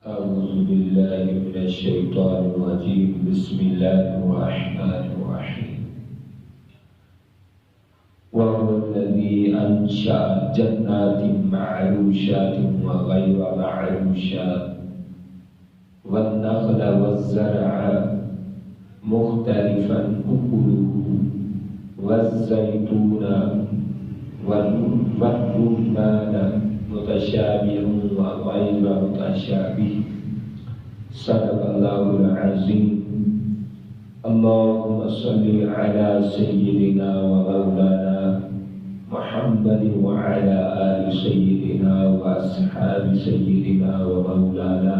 أعوذ بالله من الشيطان الرجيم بسم الله الرحمن الرحيم وهو الذي أنشأ جنات معروشات وغير معروشات والنخل والزرع مختلفا أكله والزيتون والرمان متشابه وغير متشابه صدق الله العظيم اللهم صل على سيدنا ومولانا محمد وعلى آل سيدنا وأصحاب سيدنا ومولانا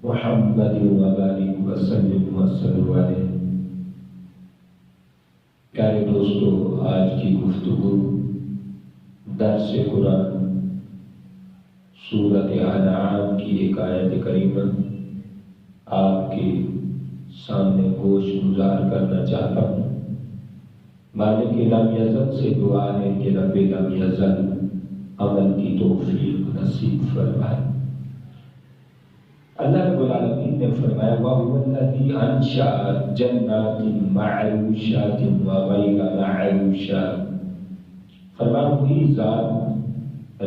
محمد وبارك وسلم علیہ۔ پیارے دوستو، آج کی گفتگو درس قرآن سورۃ انعام کی ایک آیت کریمہ آپ کے سامنے گوش گزار کرنا چاہتا ہوں۔ مالک لم یزل سے دعا ہے کہ رب لم یزل عمل کی توفیق نصیب فرمائے۔ اللہ رب العالمین نے فرمایا وَهُوَ الَّذِي أَنشَأَ جَنَّاتٍ مَعْرُوشَاتٍ وَغَيْرَ مَعْرُوشَاتٍ، فرمایا وہی ذات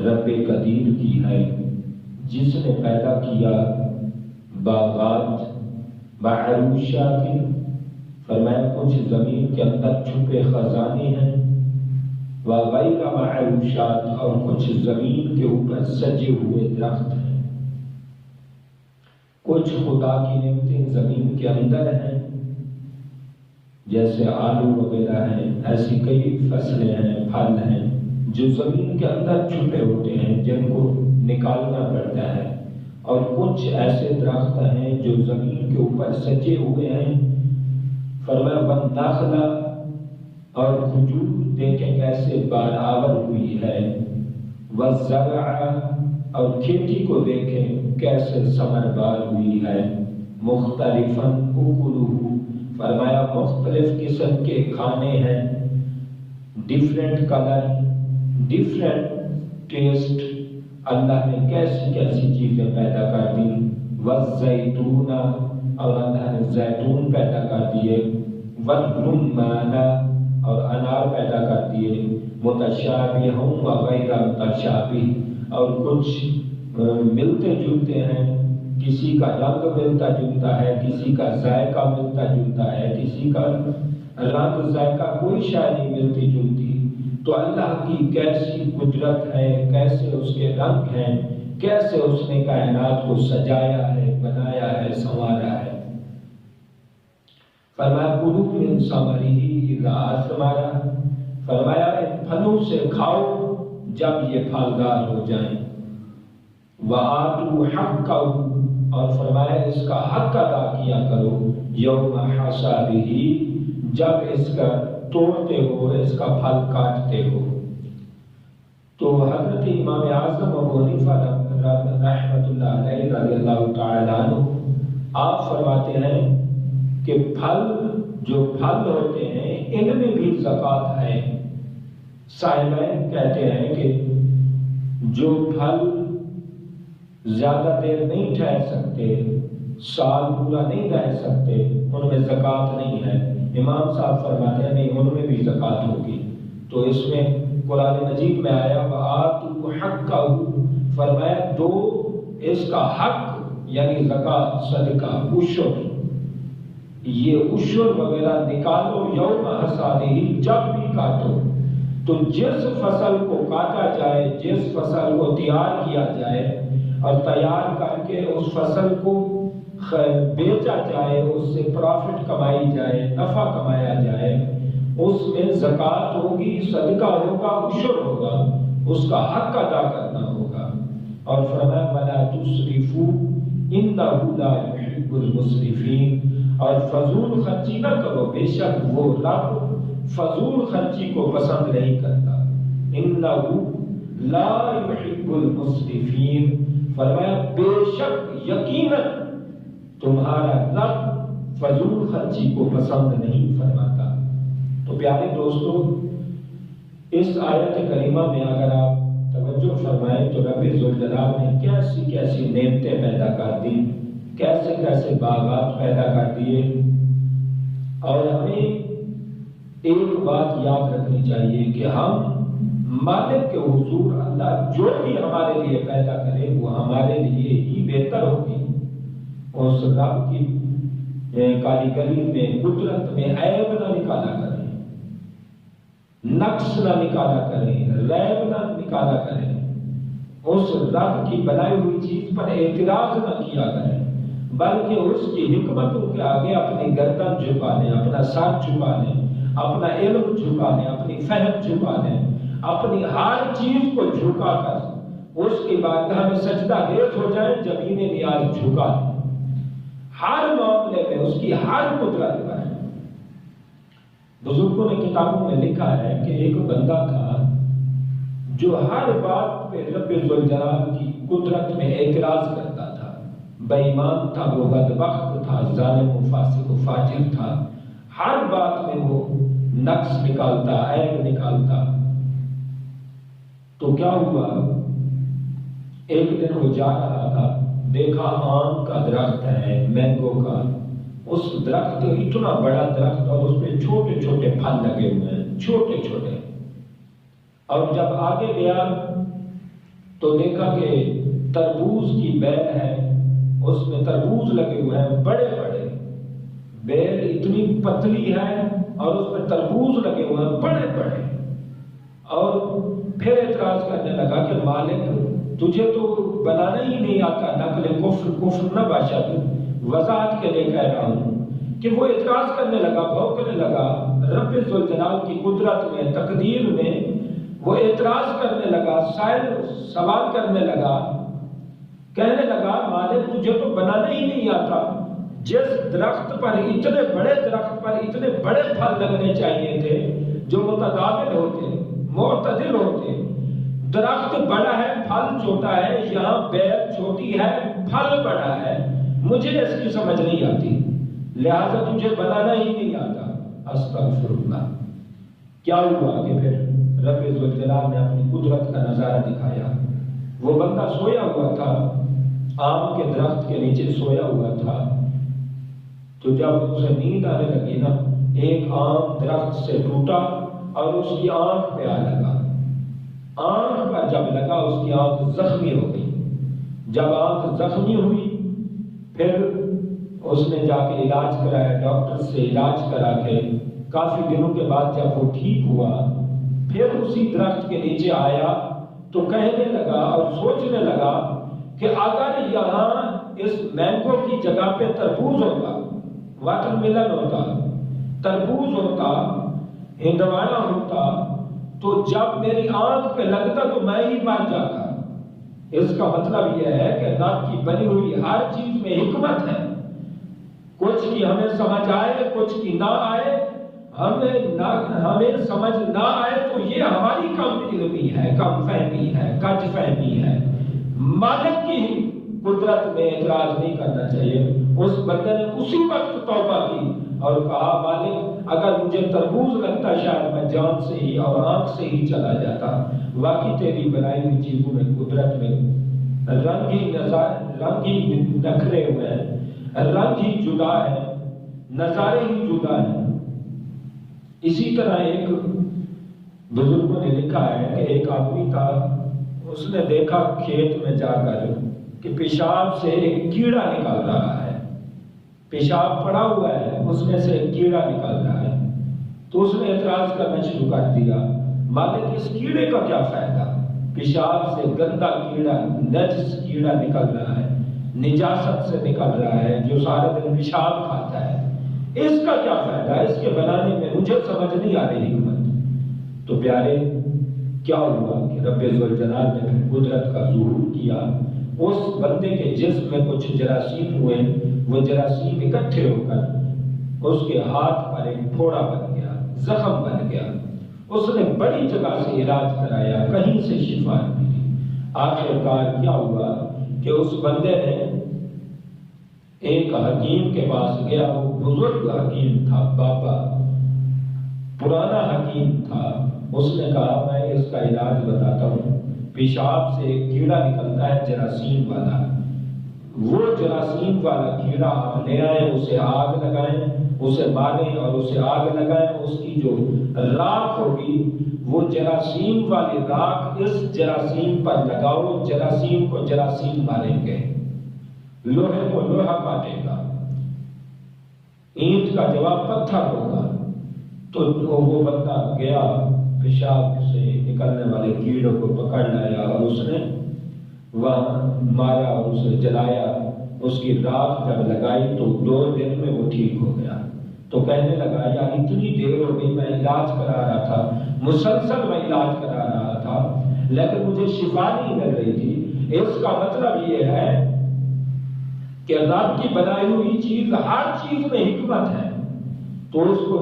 رب قدیر کی ہے جس نے پیدا کیا باغات معروشات، فرمایا کچھ زمین کے اندر چھپے خزانے ہیں، وغیر معروشات اور کچھ زمین کے اوپر سجے ہوئے درخت ہیں۔ کچھ خدا کی نعمتیں زمین کے اندر ہیں جیسے آلو وغیرہ ہیں، ایسی کئی فصلیں ہیں، پھل ہیں جو زمین کے اندر چھپے ہوتے ہیں جن کو نکالنا پڑتا ہے، اور کچھ ایسے درخت ہیں جو زمین کے اوپر سجے ہوئے ہیں۔ فرمایا والنخل، اور کھجور دیکھیں کیسے بارآور ہوئی ہے، والزرع، اور کھیتی کو دیکھیں کیسے ثمربار ہوئی ہے، مختلفاً اکلہ، فرمایا مختلف قسم کے کھانے ہیں، ڈیفرنٹ کلر، ڈیفرنٹ ٹیسٹ، اللہ نے کیسی کیسی چیزیں پیدا کر دی۔ والزیتون، اور اللہ نے زیتون پیدا کر دیے، والرمان، اور انار پیدا کر دیے، متشابہ وغیر متشابہ، اور کچھ ملتے جلتے ہیں، کسی کا رنگ ملتا جلتا ہے، کسی کا ذائقہ ملتا جلتا ہے، کسی کا رنگ ذائقہ کوئی شے نہیں ملتی جلتی۔ تو اللہ کی کیسی قدرت ہے، کیسے اس کے رنگ ہیں، کیسے اس نے کائنات کو سجایا ہے، بنایا ہے، سنوارا ہے۔ فرمایا کلوا من ثمرہ اذا اثمر، فرمایا ان پھلوں سے کھاؤ جب یہ پھلدار ہو جائیں، وآتوا حقہ، اور فرمایا اس کا حق ادا کیا کرو، یوم حصادہ، جب اس کا توڑتے ہو، اس کا پھل کاٹتے ہو۔ تو حضرت امام اعظم ابو حنیفہ رحمۃ اللہ علیہ رضی اللہ تعالیٰ عنہ آپ فرماتے ہیں کہ پھل جو پھل ہوتے ہیں ان میں بھی زکوٰۃ ہے۔ صاحبین کہتے ہیں کہ جو پھل زیادہ دیر نہیں ٹھہر سکتے، سال پورا نہیں رہ سکتے، ان میں زکوٰۃ نہیں ہے۔ امام صاحب فرماتے ہیں نہیں، ان میں بھی زکوٰۃ ہوگی۔ تو اس میں قرآن مجید میں آیا وآتوا حقہ، فرمایا دو اس کا حق، یعنی زکوٰۃ، صدقہ، عشر، یہ عشر وغیرہ نکالو یوم حصادہ، جب بھی کاٹو۔ تو جس فصل کو کاٹا جائے، جس فصل کو تیار کیا جائے اور تیار کر کے اس فصل کو بیچا جائے، اس سے پروفٹ کمائی جائے، نفع کمایا جائے، اس میں زکوٰۃ ہوگی، صدقہ ہوگا، عشر ہوگا، اس کا حق ادا کرنا ہوگا۔ اور فرمایا وَلَا تُسْرِفُوا إِنَّهُ لَا يُحِبُّ الْمُسْرِفِينَ، اور فضول خرچی نہ کرو، بے شک وہ رب فضول خرچی کو پسند نہیں کرتا۔ إِنَّهُ لَا يُحِبُّ الْمُسْرِفِينَ، فرمایا بے شک یقیناً تمہارا رب فضول خرچی کو پسند نہیں فرماتا۔ تو پیارے دوستو، اس آیت کریمہ میں اگر آپ توجہ فرمائیں تو رب ذوالجلال نے کیسی کیسی نعمتیں پیدا کر دی، کیسے کیسے باغات پیدا کر دیے۔ اور ہمیں ایک بات یاد رکھنی چاہیے کہ ہم مالک کے حضور اللہ جو بھی ہمارے لیے پیدا کرے وہ ہمارے لیے ہی بہتر ہوگی۔ اس رب کی کاریگری میں، قدرت میں عیب نہ نکالا کریں، نقص نہ نکالا کریں، ریب نہ نکالا کریں، اس رب کی بنائی ہوئی چیز پر اعتراض نہ کیا کریں، بلکہ اس کی حکمتوں کے آگے اپنی گردن جھکا لیں، اپنا سر جھکا لیں، اپنا علم جھکا لیں، اپنی فہم جھکا لیں، اپنی ہر چیز کو جھکا کر اس کی بارگاہ میں سجدہ ریز ہو جائیں، زمین نیاز جھکا لیں، ہر معاملے میں اس کی ہر قدرت پر۔ بزرگوں نے کتابوں میں لکھا ہے کہ ایک بندہ تھا جو ہر بات پہ رب ذوالجلال کی قدرت میں اعتراض کرتا تھا، بے ایمان تھا، وہ بدبخت تھا، ظالم و فاسق و فاجر تھا، ہر بات میں وہ نقص نکالتا، عیب نکالتا۔ تو کیا ہوا، ایک دن وہ جا رہا تھا، دیکھا آم کا درخت ہے، مینگو کا، اس درخت اتنا بڑا درخت اور اس پہ چھوٹے چھوٹے پھل لگے ہوئے ہیں، چھوٹے چھوٹے۔ اور جب آگے گیا تو دیکھا کہ تربوز کی بیل ہے، اس میں تربوز لگے ہوئے ہیں بڑے بڑے، بیل اتنی پتلی ہے اور اس میں تربوز لگے ہوئے ہیں بڑے بڑے۔ اور پھر اعتراض کرنے لگا کہ مالک تجھے تو بنانا ہی نہیں آتا، نقل کفر نہ باشا، وضاحت کے لیے کہہ رہا ہوں کہ وہ اعتراض کرنے لگا، بھونکنے لگا رب ذوالجلال کی قدرت میں، تقدیر میں۔ وہ اعتراض کرنے لگا، سوال کرنے لگا، کہنے لگا مالک تجھے تو بنانا ہی نہیں آتا، جس درخت پر، اتنے بڑے درخت پر اتنے بڑے پھل لگنے چاہیے تھے جو متداول ہوتے، معتدل ہوتے، درخت بڑا ہے پھل چھوٹا ہے، یہاں بیل چھوٹی ہے پھل بڑا ہے، مجھے اس کی سمجھ نہیں آتی، لہذا تجھے بنانا ہی نہیں آتا۔ استغفر اللہ۔ کیا ہوا کہ پھر رب ذوالجلال نے اپنی قدرت کا نظارہ دکھایا۔ وہ بندہ سویا ہوا تھا، آم کے درخت کے نیچے سویا ہوا تھا، تو جب اسے نیند آنے لگی نا، ایک آم درخت سے ٹوٹا اور اس کی آنکھ پہ آ لگا۔ آنکھ پر جب لگا اس کی آنکھ زخمی ہو گئی۔ جب آنکھ زخمی ہوئی پھر اس نے جا کے علاج کرایا، ڈاکٹر سے علاج کرا کے کافی دنوں کے بعد جب وہ ٹھیک ہوا پھر اسی درخت کے نیچے آیا تو کہنے لگا اور سوچنے لگا کہ اگر یہاں اس مینگو کی جگہ پہ تربوز ہوتا، واٹر میلن ہوتا، تربوز ہوتا، ہندوانا ہوتا، تو جب میری آنکھ پہ لگتا تو میں ہی مر جاتا۔ اس کا مطلب یہ ہے کہ رب کی بنی ہوئی ہر چیز میں حکمت ہے، کچھ کی ہمیں سمجھ آئے، کچھ کی نہ آئے، ہمیں سمجھ نہ آئے تو یہ ہماری کم علمی ہے، کم فہمی ہے، کج فہمی ہے۔ مالک کی قدرت میں اعتراض نہیں کرنا چاہیے۔ اس بندے نے اسی وقت توبہ کی اور کہا مالک اگر مجھے تربوز لگتا شاید میں جان سے ہی اور آنکھ سے ہی چلا جاتا۔ واقعی تیری بنائی ہوئی چیزوں میں، قدرت میں رنگ ہی نکھرے ہوئے ہیں، رنگ ہی جدا ہے، نظارے ہی جدا ہیں۔ اسی طرح ایک بزرگوں نے لکھا ہے کہ ایک آدمی تھا، اس نے دیکھا کھیت میں جا کر کہ پیشاب سے ایک کیڑا نکل رہا ہے، پیشاب پڑا ہوا ہے، اس میں سے ایک کیڑا نکل رہا ہے۔ تو اس نے اعتراض کرنا شروع کر دیا، مالک اس کیڑے کا کیا فائدہ، پیشاب سے گندا کیڑا، نجس کیڑا نکل رہا ہے، نجاست سے نکل رہا ہے جو سارے دن پیشاب کھاتا ہے، اس کا کیا فائدہ، اس کے بنانے میں مجھے سمجھ نہیں آ رہی حکمت۔ تو پیارے کیا ہوا کہ رب ذوالجلال نے قدرت کا ظہور کیا، اس بندے کے جسم میں کچھ جراثیم ہوئے، وہ جراثیم اکٹھے ہو کر اس کے ہاتھ پر ایک پھوڑا بن گیا، زخم بن گیا۔ اس نے بڑی جگہ سے علاج کرایا، کہیں سے شفا نہیں ملی۔ آخر کار کیا ہوا کہ اس بندے نے ایک حکیم کے پاس گیا، وہ بزرگ حکیم تھا، بابا پرانا حکیم تھا۔ اس نے کہا میں اس کا علاج بتاتا ہوں، پیشاب سے ایک کیڑا نکلتا ہے جراثیم والا، وہ جراثیم والا کیڑا آپ لے آئیں، اسے آگ لگائیں، اسے ماریں اور اسے آگ لگائیں، اس کی جو راکھ ہوگی وہ جراثیم والی راکھ اس جراثیم پر لگاؤ، جراثیم کو جراثیم ماریں گے، لوہے کو لوہا کاٹے گا، اینٹ کا جواب پتھر ہوگا۔ تو وہ بندہ گیا، پیشاب سے نکلنے والے کیڑوں کو پکڑ لایا اور اس نے وہاں مارا اور اسے جلایا، اس کی راکھ جب لگائی تو 2 دن میں وہ ٹھیک ہو گیا۔ تو کہنے لگا یار اتنی دیر ہو گئی، میں علاج کرا رہا تھا، مسلسل میں علاج کرا رہا تھا، لیکن مجھے شفا نہیں مل رہی تھی۔ اس کا مطلب یہ ہے کہ رب کی بنائی ہوئی چیز، ہر چیز میں حکمت ہے۔ تو اس کو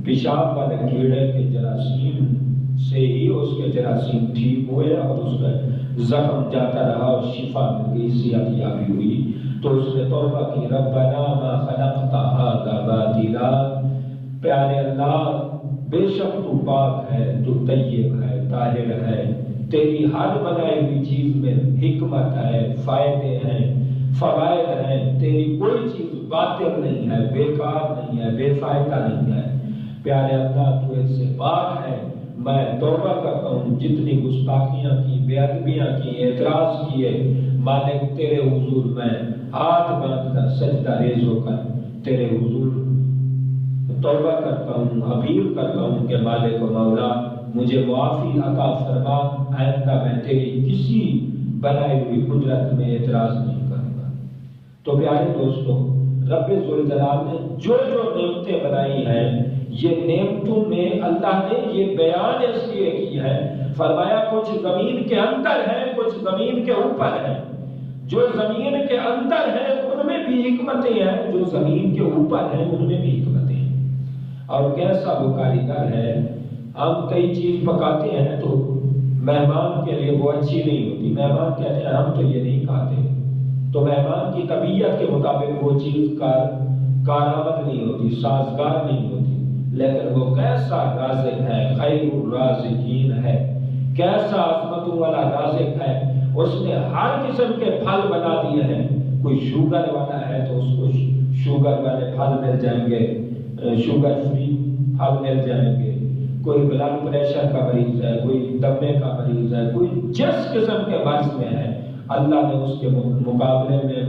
پیشاب والے کیڑے کے جراثیم سے ہی اس کے جراثیم ٹھیک ہوئے اور اس کا زخم جاتا رہا اور شفا مل گئی، صحت یابی ہوئی۔ تو اس نے توبہ کی، ربنا ما خلقت ھذا باطلا، پیارے اللہ بے شک تو پاک ہے، تو طیب ہے، طاہر ہے، تیری ہر بنائی ہوئی چیز میں حکمت ہے، فائدے ہیں، فوائد ہیں، تیری کوئی چیز باطل نہیں ہے، بیکار نہیں ہے، بے فائدہ نہیں ہے۔ پیارے اللہ تو اس سے پاک ہے، میں توبہ کرتا ہوں جتنی گستاخیاں کی، بے ادبیاں کی، اعتراض کیے، مالک تیرے حضور میں ہاتھ باندھ کر سجدہ ریز ہو کر تیرے حضور توبہ کرتا ہوں، اپیل کرتا ہوں کہ مالک و مولا مجھے معافی عطا فرما، آئندہ میں تیری کسی بنائی ہوئی قدرت میں اعتراض نہیں کروں گا۔ تو پیارے دوستو، رب ذوالجلال نے جو جو نعمتیں بنائی ہیں، یہ نعمتوں میں اللہ نے یہ بیان اس لیے کی ہے، فرمایا کچھ زمین کے اندر ہے، کچھ زمین کے اوپر ہے۔ جو زمین کے اندر ہے ان میں بھی حکمتیں ہیں، جو زمین کے اوپر ہیں ان میں بھی حکمتیں ہیں۔ اور کیسا وہ کاریگر ہے، ہم کئی چیز پکاتے ہیں تو مہمان کے لیے وہ اچھی نہیں ہوتی، مہمان کہتے ہیں ہم تو یہ نہیں کھاتے، تو مہمان کی طبیعت کے مطابق وہ چیز کارآمد نہیں ہوتی، سازگار نہیں ہوتی، لیکن وہ کیسا رازق ہے، خیر الرازقین ہے، کیسا عظمتوں والا رازق ہے، اس نے ہر قسم کے پھل بنا دیے ہیں۔ کوئی شوگر والا ہے تو اس کو شوگر والے پھل مل جائیں گے، شوگر فری پھل مل جائیں گے، کوئی بلڈ پریشر کا مریض ہے، کوئی دمے کا مریض ہے، کوئی جس قسم کے مرض میں ہے، اللہ نے اس کے مقابلے میں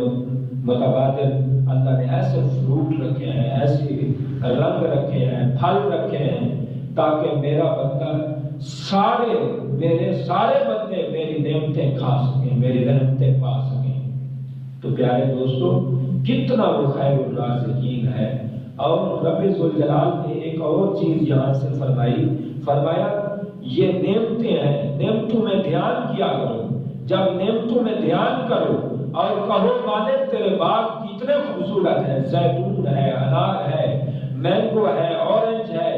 متبادل اللہ نے ایسے فروٹ رکھے ہیں، ایسے رنگ رکھے ہیں، پھل رکھے ہیں، تاکہ میرا بندہ میرے سارے بندے میری نعمتیں کھا سکیں، میری رحمتیں پا سکیں۔ تو پیارے دوستو، کتنا وہ خیر الرازقین ہے۔ اور رب ذوالجلال نے ایک اور چیز یہاں سے فرمایا یہ نعمتیں ہیں، نعمتوں میں دھیان کیا کرو۔ جب نعمتوں میں دھیان کرو اور کہو مالک تیرے باغ کتنے خوبصورت ہیں، زیتون ہے، انار ہے، مینگو ہے، اورنج ہے،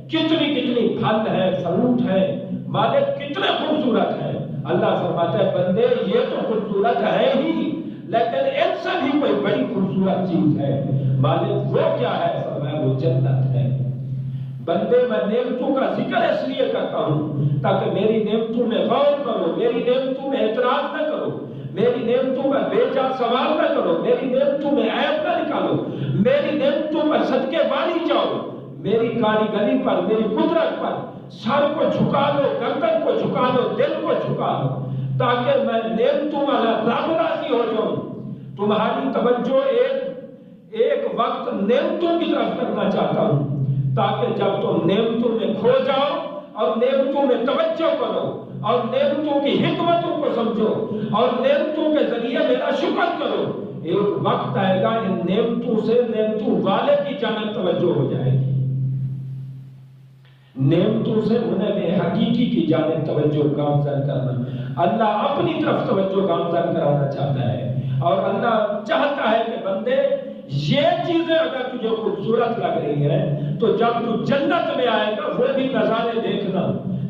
کتنی پھل ہے، فروٹ ہے، مالک کتنے خوبصورت ہیں۔ اللہ فرماتا ہے بندے یہ تو خوبصورت ہے ہی، لیکن ان سے بھی کوئی بڑی خوبصورت چیز ہے۔ مالک وہ کیا ہے؟ فرمایا وہ جنت ہے۔ بندے میں نعمتوں کا ذکر اس لیے کرتا ہوں تاکہ میری نعمتوں میں غور کرو، میری نعمتوں میں اعتراض نہ کرو، میری نعمتوں میں بے جا سوال نہ کرو، میری نعمتوں میں عیب نہ نکالو، میری نعمتوں پر صدقے بانی جاؤ، میری کاریگری پر، میری قدرت پر سر کو جھکا لو، گردن کو جھکا لو، دل کو جھکا لو، تاکہ میں نعمتوں والا رب راضی ہو جاؤں۔ تمہاری توجہ ایک وقت نعمتوں کی طرف کرنا چاہتا ہوں تاکہ جب تم نعمتوں میں کھو جاؤ اور نعمتوں میں توجہ کرو اور نعمتوں کی حکمتوں کو سمجھو اور نعمتوں کے ذریعے میرا شکر کرو، ایک وقت آئے گا ان نعمتوں سے نعمتوں والے کی جانب توجہ ہو جائے گی، نعمتوں سے انہیں میں حقیقی کی جانب توجہ گامزن کرنا۔ اللہ اپنی طرف توجہ گامزن کرانا چاہتا ہے اور اللہ چاہتا ہے کہ بندے یہ چیزیں اگر تجھے خوبصورت لگ رہی ہیں تو جب تو جنت میں آئے گا وہ بھی نظارے دیکھنا،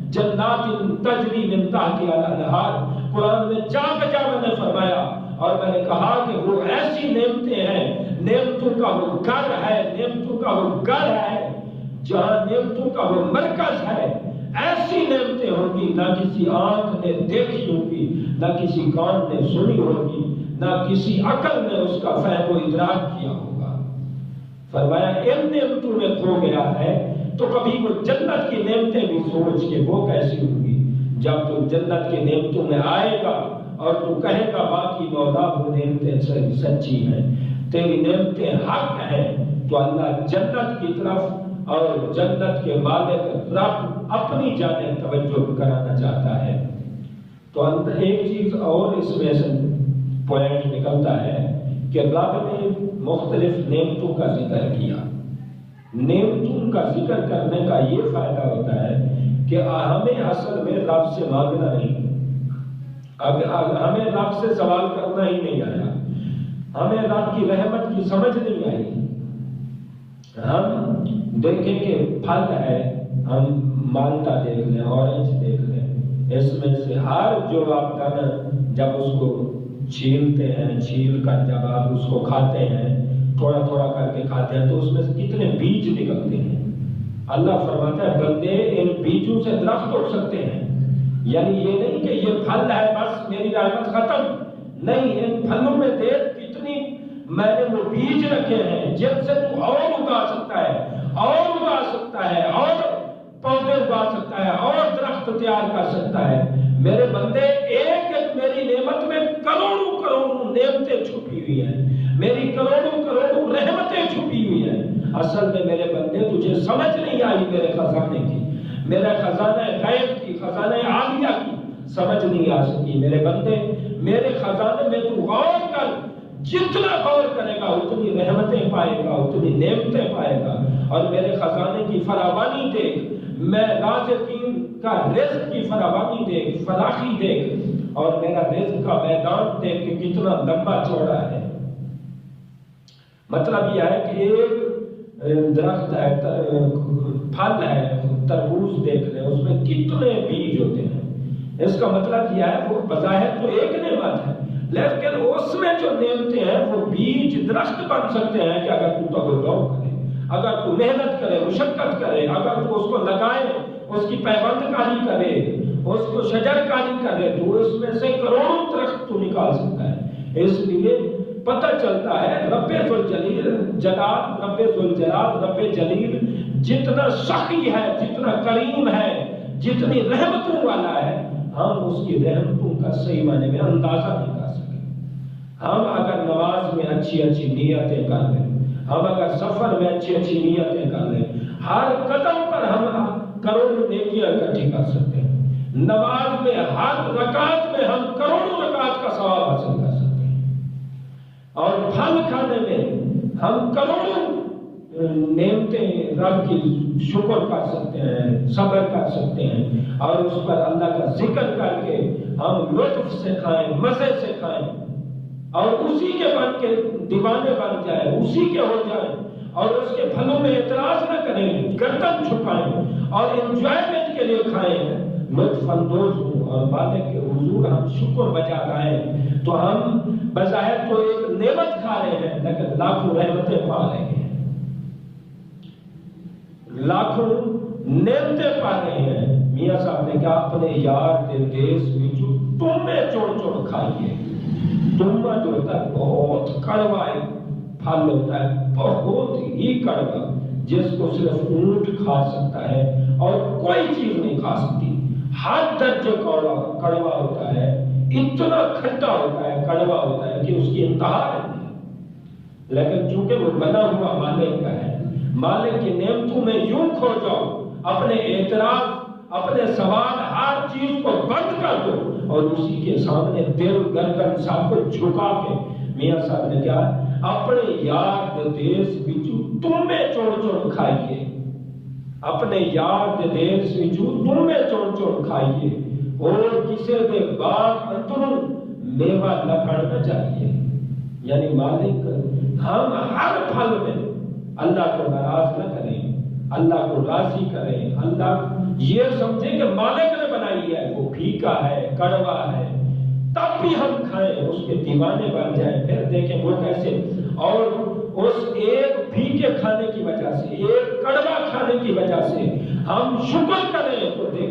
جنات تجری من تحتها الانہار، قرآن میں جا بجا میں نے فرمایا اور میں نے کہا کہ وہ ایسی نعمتیں ہیں، نعمتوں کا وہ گھر ہے، نعمتوں کا وہ گھر ہے جہاں نعمتوں کا وہ مرکز ہے، ایسی نعمتیں ہوں گی نہ کسی آنکھ نے دیکھی ہوگی، نہ کسی کان نے سنی ہوگی، نہ کسی عقل نے اس کا فہم و ادراک کیا ہوگا۔ فرمایا ان نعمتوں میں کھو گیا ہے تو کبھی وہ جنت کی نعمتیں بھی سوچ کے وہ کیسی ہوں گی جب تو جنت کی نعمتوں میں آئے گا اور تو کہے گا باقی مولا وہ نعمتیں سچی ہیں، تیری نعمتیں حق ہیں، تو اللہ جنت کی طرف اور جنت کے مالک رب اپنی جانب توجہ کرانا چاہتا ہے۔ تو ایک چیز اور اس میں سے پوائنٹ نکلتا ہے کہ رب نے مختلف نعمتوں کا ذکر کیا۔ نعمتوں کا ذکر کرنے کا یہ فائدہ ہوتا ہے کہ ہمیں اصل میں رب سے مانگنا نہیں، ہمیں رب سے سوال کرنا ہی نہیں آیا، ہمیں رب کی رحمت کی سمجھ نہیں آئی۔ ہم دیکھیں کہ پھل ہے، ہم مالٹا دیکھ لیں، اورنج دیکھ لیں، اس میں سے ہر جو آپ دانا جب اس کو چھیلتے ہیں، چھیل کر جب آپ اس کو کھاتے ہیں، تھوڑا تھوڑا کر کے کھاتے ہیں تو اس میں سے کتنے بیج نکلتے ہیں۔ اللہ فرماتا ہے بندے ان بیجوں سے درخت اٹھ سکتے ہیں، یعنی یہ نہیں کہ یہ پھل ہے بس میری رحمت ختم، نہیں، ان پھلوں میں دیکھ کتنی میں نے وہ بیج رکھے ہیں جن سے تو اور اگا سکتا ہے، اور اگا سکتا ہے، اور پودے اگا سکتا ہے، اور درخت تیار کر سکتا ہے۔ میرے بندے ایک ایک میری نعمت میں کروڑوں کروڑوں نعمتیں چھپی ہوئی ہیں، میری کروڑوں کروڑوں رحمتیں چھپی ہوئی ہیں۔ اصل میں میرے بندے تجھے سمجھ نہیں آئی میرے خزانے کی، میرے خزانہ غیب کی، خزانہ عالیہ کی سمجھ نہیں آ سکی۔ میرے بندے میرے خزانے میں تو غور کر، جتنا غور کرے گا اتنی رحمتیں پائے گا، اتنی نعمتیں پائے گا، اور میرے خزانے کی فراوانی دیکھ، میں رازقین کا رزق کی فراوانی دیکھ، فراخی دیکھ، اور میرا رزق کا میدان دیکھ کہ کتنا لمبا چوڑا ہے۔ مطلب یہ ہے کہ ایک درخت ہے، پھل ہے، تربوز دیکھ لیں، اس میں کتنے بیج ہوتے ہیں۔ اس کا مطلب یہ ہے وہ بظاہر تو ایک نعمت ہے، لیکن اس میں جو نعمتیں ہیں وہ بیج درخت بن سکتے ہیں کہ اگر تو توجہ کرے، اگر تو محنت کرے، مشقت کرے، اگر تو اس کو لگائے، اس کی پیوند کاری کرے، اس کو شجر کاری کرے، تو اس میں سے کروڑوں درخت تو نکال سکتا ہے۔ اس لیے پتہ چلتا ہے رب ذوالجلیل جلال، رب ذوالجلال، رب جلیل جتنا سخی ہے، جتنا کریم ہے، جتنی رحمتوں والا ہے، ہم اس کی رحمتوں کا صحیح معنی میں اندازہ نہیں کر سکتے۔ ہم اگر نماز میں اچھی اچھی نیتیں کر لیں، ہم اگر سفر میں اچھی اچھی نیتیں کر لیں، ہر قدم پر ہم کروڑوں نیکیاں اکٹھی کر سکتے ہیں۔ نماز میں ہر رکعت میں ہم کروڑوں رکعت کا ثواب حاصل کر سکتے ہیں، اور پھل کھانے میں ہم کروڑوں نعمتیں رب کی شکر کر سکتے ہیں، صبر کر سکتے ہیں، اور اس پر اللہ کا ذکر کر کے ہم لطف سے کھائیں، مزے سے کھائیں، اور اسی کے بن کے دیوانے بن جائیں، اسی کے ہو جائیں، اور اس کے پھلوں میں اعتراض نہ کریں، گردن چھپائیں اور انجوائمنٹ کے لیے کھائیں، لطف اندوز ہوں، اور مالک کے حضور ہم شکر بجا لائیں، تو ہم بظاہر تو ایک نعمت کھا رہے ہیں لیکن لاکھوں رحمتیں پا رہے ہیں، لاکھوں نعمتیں پا رہے ہیں۔ میاں صاحب نے کہا اپنے یار دے دیس وچوں تمے چوڑ چوڑ کھائیے۔ تما جو ہوتا ہے بہت کڑوا پھل ہوتا ہے، بہت ہی کڑوا، جس کو صرف اونٹ کھا سکتا ہے اور کوئی چیز نہیں کھا سکتی۔ ہر درجے کڑوا ہوتا ہے، اتنا کھٹا ہوتا ہے، کڑوا ہوتا ہے کہ اس کی انتہا نہیں ہے، لیکن چونکہ وہ بنا ہوا مالک کا ہے، مالک کی نعمتوں میں یوں کھو جاؤ، اپنے اعتراض، اپنے سوال، ہر چیز کو بند کر دو، اور اسی کے سامنے دل گردن سب کو جھکا کے میاں صاحب نے کہا اپنے یار دیس وچوں تمہیں چوڑ چوڑ کھائیے، اپنے یار دیس وچوں تمہیں چوڑ چوڑ کھائیے، اور کسی دے باغ اندروں میوہ لکھڑنا چاہیے۔ یعنی مالک ہم ہر پھل میں اللہ کو ناراض نہ کریں، اللہ کو راضی کریں، اللہ یہ سمجھیں کہ مالک نے بنائی ہے، وہ پھیکا ہے، کڑوا ہے، تب بھی ہم کھائیں، اس کے دیوانے بن جائیں، پھر دیکھیں وہ کیسے، اور اس ایک پھیکے کھانے کی وجہ سے، ایک کڑوا کھانے کی وجہ سے ہم شکر کریں تو دیکھیں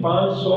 500